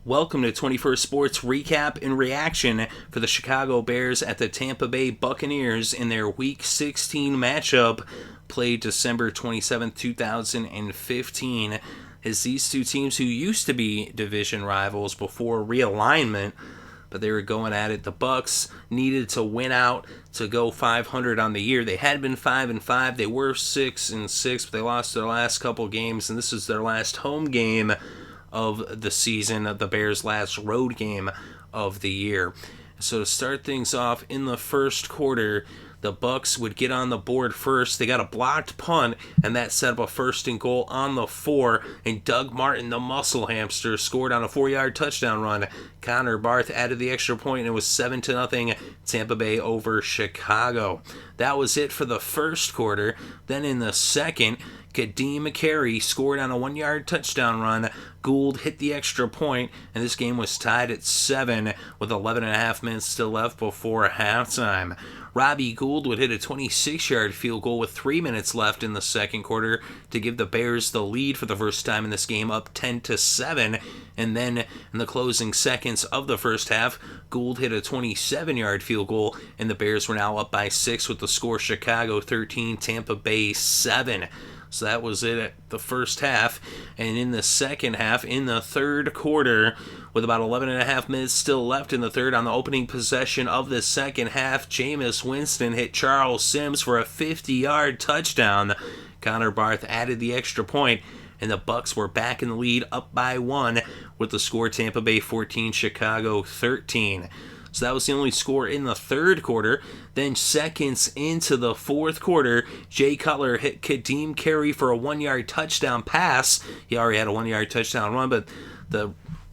Welcome to 21st Sports Recap and Reaction for the Chicago Bears at the Tampa Bay Buccaneers in their Week 16 matchup played December 27, 2015. As these two teams who used to be division rivals before realignment, but they were going at it. The Bucks needed to win out to go 500 on the year. They had been 5-5. They were 6-6, but they lost their last couple games, and this is their last home game of the season, the Bears' last road game of the year. So to start things off in the first quarter, the Bucks would get on the board first. They got a blocked punt, and that set up a 1st and goal on the 4. And Doug Martin, the muscle hamster, scored on a 4-yard touchdown run. Connor Barth added the extra point, and it was 7-0 Tampa Bay over Chicago. That was it for the first quarter. Then in the second, Ka'Deem Carey scored on a 1-yard touchdown run. Gould hit the extra point, and this game was tied at 7 with 11.5 minutes still left before halftime. Robbie Gould would hit a 26-yard field goal with 3 minutes left in the second quarter to give the Bears the lead for the first time in this game, up 10-7. And then in the closing seconds of the first half, Gould hit a 27-yard field goal, and the Bears were now up by 6 with the score Chicago 13, Tampa Bay 7. So that was it at the first half. And in the second half, in the third quarter, with about 11.5 minutes still left in the third, on the opening possession of the second half, Jameis Winston hit Charles Sims for a 50-yard touchdown. Connor Barth added the extra point, and the Bucks were back in the lead, up by 1, with the score Tampa Bay 14, Chicago 13. So that was the only score in the third quarter. Then seconds into the fourth quarter, Jay Cutler hit Ka'Deem Carey for a 1-yard touchdown pass. He already had a 1-yard touchdown run, but the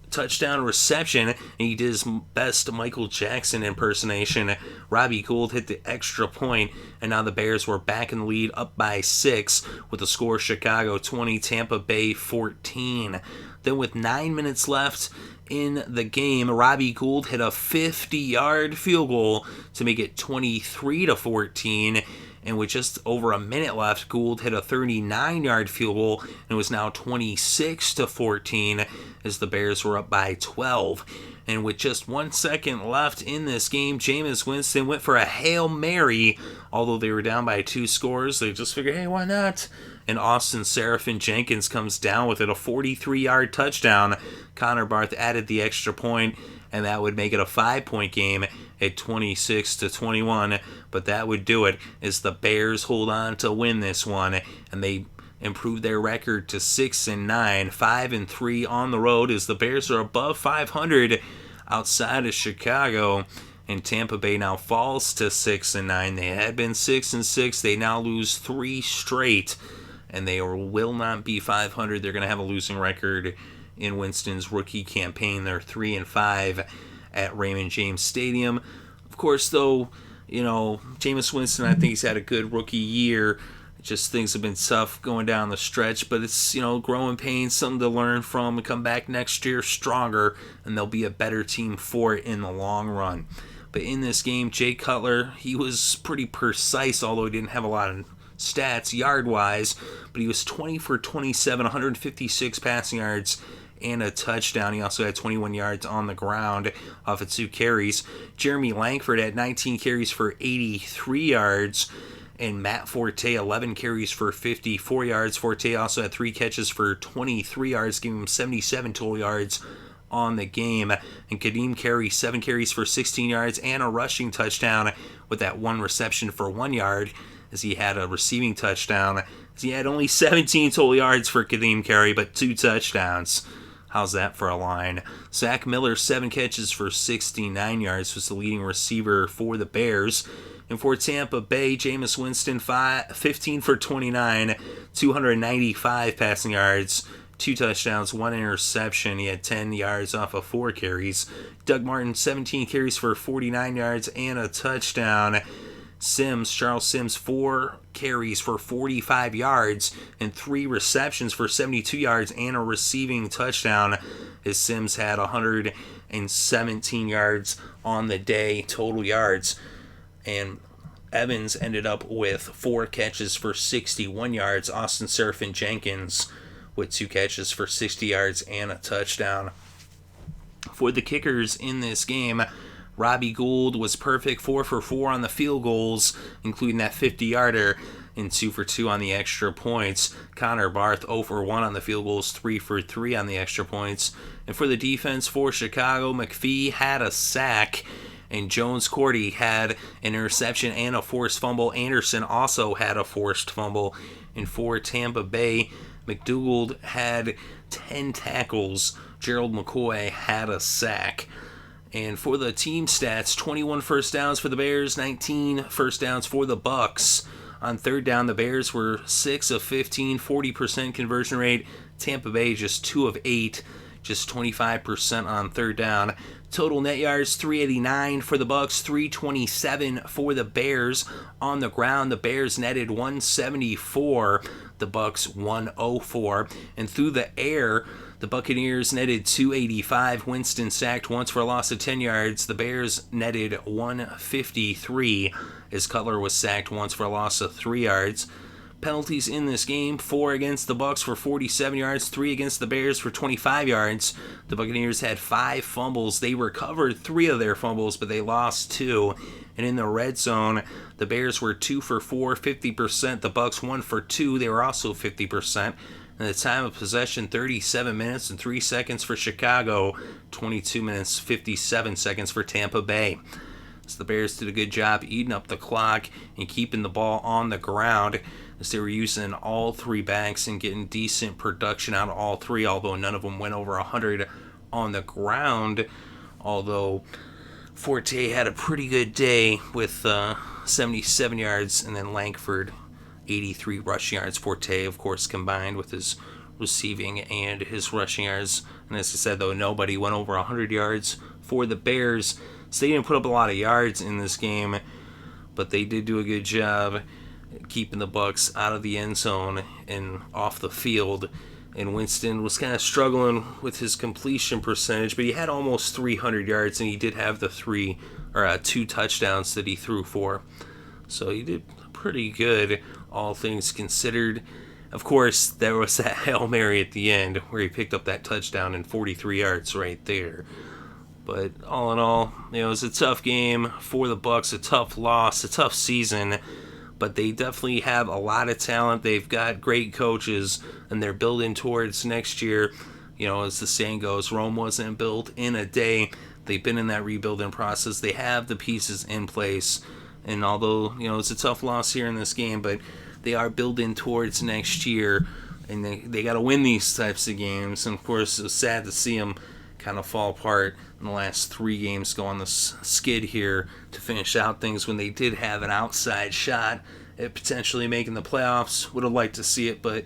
touchdown reception, and he did his best Michael Jackson impersonation. Robbie Gould hit the extra point, and now the Bears were back in the lead, up by 6, with the score Chicago 20, Tampa Bay 14. Then with 9 minutes left in the game, Robbie Gould hit a 50-yard field goal to make it 23-14. And with just over a minute left, Gould hit a 39-yard field goal, and it was now 26-14 as the Bears were up by 12. And with just 1 second left in this game, Jameis Winston went for a Hail Mary. Although they were down by 2 scores, they just figured, hey, why not? And Austin Seraphin-Jenkins comes down with it, a 43-yard touchdown. Connor Barth added the extra point, and that would make it a 5-point game at 26-21. But that would do it as the Bears hold on to win this one, and they improve their record to 6-9, 5-3 on the road as the Bears are above 500 outside of Chicago. And Tampa Bay now falls to 6-9. They had been 6-6. They now lose 3 straight, and they will not be 500. They're going to have a losing record in Winston's rookie campaign. They're 3-5 at Raymond James Stadium. Of course, though, Jameis Winston, I think he's had a good rookie year. Just things have been tough going down the stretch, but it's, growing pains, something to learn from and come back next year stronger, and they'll be a better team for it in the long run. But in this game, Jay Cutler, he was pretty precise, although he didn't have a lot of stats yard-wise, but he was 20 for 27, 156 passing yards, and a touchdown. He also had 21 yards on the ground off of 2 carries. Jeremy Langford had 19 carries for 83 yards, and Matt Forte 11 carries for 54 yards. Forte also had 3 catches for 23 yards, giving him 77 total yards on the game. And Ka'Deem Carey 7 carries for 16 yards and a rushing touchdown with that 1 reception for 1 yard, as he had a receiving touchdown. As he had only 17 total yards for Ka'Deem Carey, but 2 touchdowns. How's that for a line? Zach Miller, 7 catches for 69 yards, was the leading receiver for the Bears. And for Tampa Bay, Jameis Winston, 15 for 29, 295 passing yards, 2 touchdowns, 1 interception. He had 10 yards off of 4 carries. Doug Martin, 17 carries for 49 yards and a touchdown. Charles Sims, 4 carries for 45 yards and 3 receptions for 72 yards and a receiving touchdown, as Sims had 117 yards on the day, total yards. And Evans ended up with 4 catches for 61 yards. Austin Seraphin-Jenkins with 2 catches for 60 yards and a touchdown. For the kickers in this game, Robbie Gould was perfect, 4 for 4 on the field goals, including that 50-yarder, and 2 for 2 on the extra points. Connor Barth 0 for 1 on the field goals, 3 for 3 on the extra points. And for the defense for Chicago, McPhee had a sack, and Jones Cordy had an interception and a forced fumble. Anderson also had a forced fumble. And for Tampa Bay, McDougald had 10 tackles. Gerald McCoy had a sack. And for the team stats, 21 first downs for the Bears, 19 first downs for the Bucks. On third down, the Bears were 6 of 15, 40% conversion rate. Tampa Bay just 2 of 8, just 25% on third down. Total net yards, 389 for the Bucks, 327 for the Bears. On the ground, the Bears netted 174, the Bucks 104. And through the air, the Buccaneers netted 285. Winston sacked once for a loss of 10 yards. The Bears netted 153 as Cutler was sacked once for a loss of 3 yards. Penalties in this game, 4 against the Bucks for 47 yards, 3 against the Bears for 25 yards. The Buccaneers had 5 fumbles. They recovered 3 of their fumbles, but they lost 2. And in the red zone, the Bears were 2 for 4, 50%. The Bucks 1 for 2. They were also 50%. And the time of possession, 37 minutes and 3 seconds for Chicago, 22 minutes, 57 seconds for Tampa Bay. So the Bears did a good job eating up the clock and keeping the ball on the ground, as they were using all 3 backs and getting decent production out of all 3, although none of them went over 100 on the ground. Although Forte had a pretty good day with 77 yards, and then Langford 83 rushing yards. Forte, of course, combined with his receiving and his rushing yards. And as I said, though, nobody went over 100 yards for the Bears. So they didn't put up a lot of yards in this game, but they did do a good job keeping the Bucks out of the end zone and off the field. And Winston was kind of struggling with his completion percentage, but he had almost 300 yards, and he did have the 2 touchdowns that he threw for. So he did pretty good, all things considered. Of course, there was that Hail Mary at the end where he picked up that touchdown and 43 yards right there. But all in all, it was a tough game for the Bucks, a tough loss, a tough season. But they definitely have a lot of talent. They've got great coaches, and they're building towards next year. As the saying goes, Rome wasn't built in a day. They've been in that rebuilding process. They have the pieces in place. And although, it's a tough loss here in this game, but they are building towards next year. And they got to win these types of games. And, of course, it was sad to see them kind of fall apart in the last 3 games, go on the skid here to finish out things when they did have an outside shot at potentially making the playoffs. Would have liked to see it, but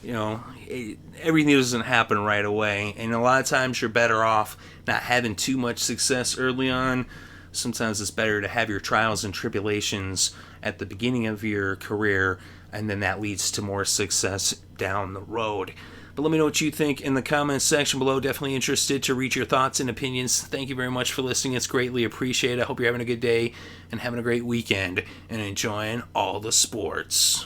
everything doesn't happen right away, and a lot of times you're better off not having too much success early on. Sometimes it's better to have your trials and tribulations at the beginning of your career, and then that leads to more success down the road. But let me know what you think in the comments section below. Definitely interested to read your thoughts and opinions. Thank you very much for listening. It's greatly appreciated. I hope you're having a good day and having a great weekend and enjoying all the sports.